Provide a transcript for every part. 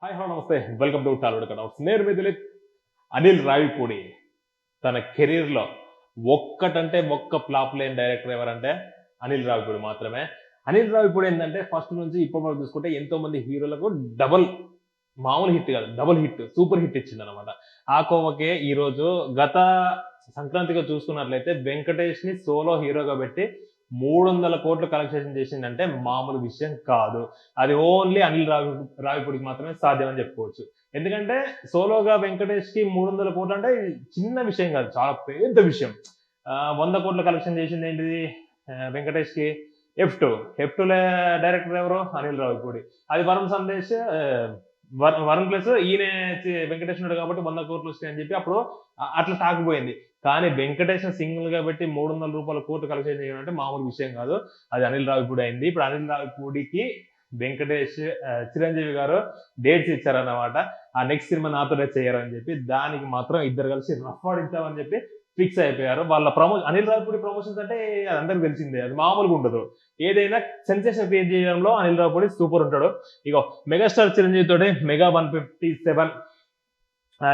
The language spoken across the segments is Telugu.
హాయ్ హలో నమస్తే వెల్కమ్ టు టాలీవుడ్ కట్అవుట్స్. నేను మీ దిలీప్. అనిల్ రావిపూడి తన కెరీర్లో ఒక్కటంటే ఒక్క ఫ్లాప్ లేని డైరెక్టర్ ఎవరంటే అనిల్ రావిపూడి మాత్రమే. అనిల్ రావిపూడి ఏంటంటే ఫస్ట్ నుంచి ఇప్పటి వరకు చూసుకుంటే ఎంతో మంది హీరోలకు డబల్ మామూలు హిట్ కాదు, డబుల్ హిట్, సూపర్ హిట్ ఇచ్చిందనమాట. ఆ కోవకే ఈరోజు గత సంక్రాంతిగా చూసుకున్నట్లయితే వెంకటేష్ని సోలో హీరోగా పెట్టి 300 కోట్లు కలెక్షన్ చేసిందంటే మామూలు విషయం కాదు. అది ఓన్లీ అనిల్ రావిపూడికి మాత్రమే సాధ్యం అని చెప్పుకోవచ్చు. ఎందుకంటే సోలోగా వెంకటేష్కి 300 కోట్లు అంటే చిన్న విషయం కాదు, చాలా పెద్ద విషయం. 100 కోట్ల కలెక్షన్ చేసింది ఏంటిది వెంకటేష్కి ఎఫ్ టూ డైరెక్టర్ ఎవరు అనిల్ రావిపూడి. అది వరుణ్ సందేశ్ వరుణ్ ప్లస్ ఈయన వెంకటేష్ ఉన్నాడు కాబట్టి 100 కోట్లు వస్తాయని చెప్పి అప్పుడు అట్లా తాకిపోయింది. కానీ వెంకటేష్ సింగిల్ గా పెట్టి 300 కోట్లు కలెక్షన్ చేయడం అంటే మామూలు విషయం కాదు. అది అనిల్ రావిపూడి అయింది. ఇప్పుడు అనిల్ రావిపూడికి వెంకటేష్ చిరంజీవి గారు డేట్స్ ఇచ్చారన్నమాట. ఆ నెక్స్ట్ సినిమా నాతోనే చేయరని చెప్పి దానికి మాత్రం ఇద్దరు కలిసి రఫ్ ఆడిద్దామని చెప్పి ఫిక్స్ అయిపోయారు. వాళ్ళ అనిల్ రావిపూడి ప్రమోషన్స్ అంటే అది అందరికి తెలిసిందే, అది మామూలుగా ఉండదు. ఏదైనా సెన్సేషన్ క్రియేట్ చేయడంలో అనిల్ రావిపూడి సూపర్ ఉంటాడు. ఇగో మెగాస్టార్ చిరంజీవి తోటి మెగా 157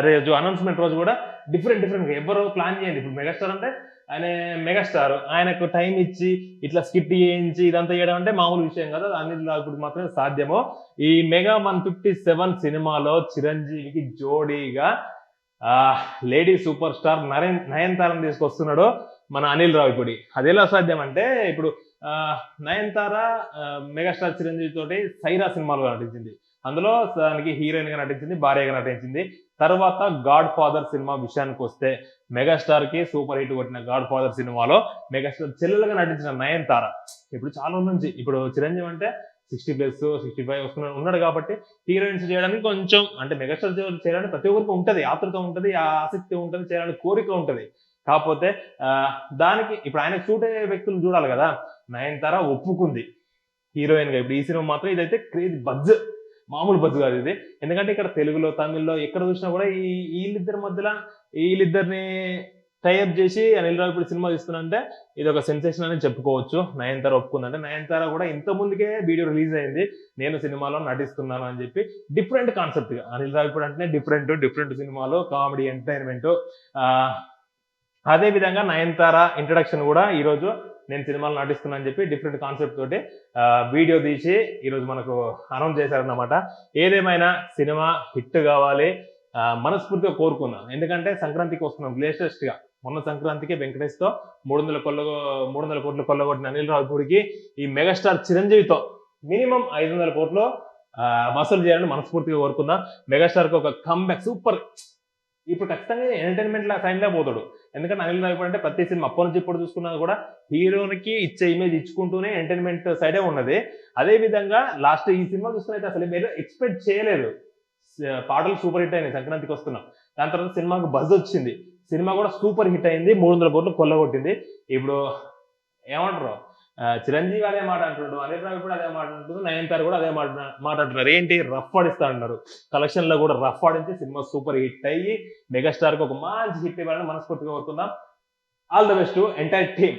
రోజు అనౌన్స్మెంట్ రోజు కూడా డిఫరెంట్ ఎవరు ప్లాన్ చేయండి. ఇప్పుడు మెగాస్టార్ అంటే ఆయన మెగాస్టార్, ఆయనకు టైం ఇచ్చి ఇట్లా స్కిట్ చేయించి ఇదంతా చేయడం అంటే మామూలు విషయం కదా. అనిల్ రావిపూడి మాత్రమే సాధ్యమో. ఈ మెగా 157 సినిమాలో చిరంజీవికి జోడీగా లేడీ సూపర్ స్టార్ నయనతారని తీసుకొస్తున్నాడు మన అనిల్ రావిపూడి. అది ఎలా సాధ్యం అంటే ఇప్పుడు నయనతార మెగాస్టార్ చిరంజీవి తోటి సైరా సినిమాలో నటించింది. అందులో దానికి హీరోయిన్ గా నటించింది, భార్యగా నటించింది. తర్వాత గాడ్ ఫాదర్ సినిమా విషయానికి వస్తే మెగాస్టార్ కి సూపర్ హిట్ కొట్టిన గాడ్ ఫాదర్ సినిమాలో మెగాస్టార్ చెల్లెలుగా నటించిన నయనతార. ఇప్పుడు చాలా నుంచి ఇప్పుడు చిరంజీవి అంటే 60+ 65 ఉన్నాడు కాబట్టి హీరోయిన్స్ చేయడానికి కొంచెం అంటే మెగాస్టార్ చేయడానికి ప్రతి ఒక్కరికి ఉంటుంది, ఆతృత ఉంటుంది, ఆసక్తి ఉంటుంది, చేయాలని కోరిక ఉంటుంది. కాకపోతే దానికి ఇప్పుడు ఆయనకు సూట్ అయ్యే వ్యక్తులు చూడాలి కదా. నయనతార ఒప్పుకుంది హీరోయిన్ గా. ఇప్పుడు ఈ సినిమా మాత్రం ఇదైతే క్రేజ్ బజ్, మామూలు బజ్ కాదు ఇది. ఎందుకంటే ఇక్కడ తెలుగులో తమిళ్లో ఎక్కడ చూసినా కూడా వీళ్ళిద్దరి మధ్యలో వీళ్ళిద్దరిని టైఅప్ చేసి అనిల్ రావిపూడి సినిమా తీస్తున్నంటే ఇది ఒక సెన్సేషన్ అని చెప్పుకోవచ్చు. నయనతార ఒప్పుకుందంటే నయనతార కూడా ఇంత ముందుకే వీడియో రిలీజ్ అయింది, నేను సినిమాలో నటిస్తున్నాను అని చెప్పి. డిఫరెంట్ కాన్సెప్ట్ గా అనిల్ రావిపూడి అంటేనే డిఫరెంట్ సినిమాలు, కామెడీ, ఎంటర్టైన్మెంట్. అదే విధంగా నయనతార ఇంట్రడక్షన్ కూడా ఈరోజు నేను సినిమాలో నటిస్తున్నా అని చెప్పి డిఫరెంట్ కాన్సెప్ట్ తోటి వీడియో తీసి ఈరోజు మనకు అనౌన్స్ చేశారన్నమాట. ఏదేమైనా సినిమా హిట్ కావాలి మనస్ఫూర్తిగా కోరుకుందాం. ఎందుకంటే సంక్రాంతికి వస్తున్నాం లేటెస్ట్ గా. మొన్న సంక్రాంతికి వెంకటేష్ తో 300 కోట్లు కొల్లగొట్టిన అనిల్ రావిపూడికి ఈ మెగాస్టార్ చిరంజీవితో మినిమం 500 కోట్లు వసూలు చేయాలని మనస్ఫూర్తిగా కోరుకుందాం. మెగాస్టార్ కి ఒక కంబ్యాక్ సూపర్. ఇప్పుడు ఖచ్చితంగా ఎంటర్టైన్మెంట్ సైడ్లో పోతాడు. ఎందుకంటే అనిల్ రావిపూడి అంటే ప్రతి సినిమా అప్పటి నుంచి ఇప్పుడు చూసుకున్నా కూడా హీరోకి ఇచ్చే ఇమేజ్ ఇచ్చుకుంటూనే ఎంటర్టైన్మెంట్ సైడే ఉన్నది. అదే విధంగా లాస్ట్ ఈ సినిమా చూసుకున్నైతే అసలు మీరు ఎక్స్పెక్ట్ చేయలేదు. పాటలు సూపర్ హిట్ అయినాయి, సంక్రాంతికి వస్తున్నాం. దాని తర్వాత సినిమాకు బజ్ వచ్చింది, సినిమా కూడా సూపర్ హిట్ అయింది, 300 కోట్లు కొల్లగొట్టింది. ఇప్పుడు ఏమంటారు, చిరంజీవి అదే మాట అంటున్నాడు, అనిల్ రావిపూడి అదే మాట అంటున్నారు, నయనతార కూడా అదే మాట అంటున్నారు. ఏంటి రఫ్ ఆడిస్తా అంటున్నారు. కలెక్షన్ లో కూడా రఫ్ ఆడించి సినిమా సూపర్ హిట్ అయ్యి మెగాస్టార్ కి ఒక మంచి హిట్ ఇవ్వాలని మనస్ఫూర్తిగా కోరుకుందాం. All the best to entire team.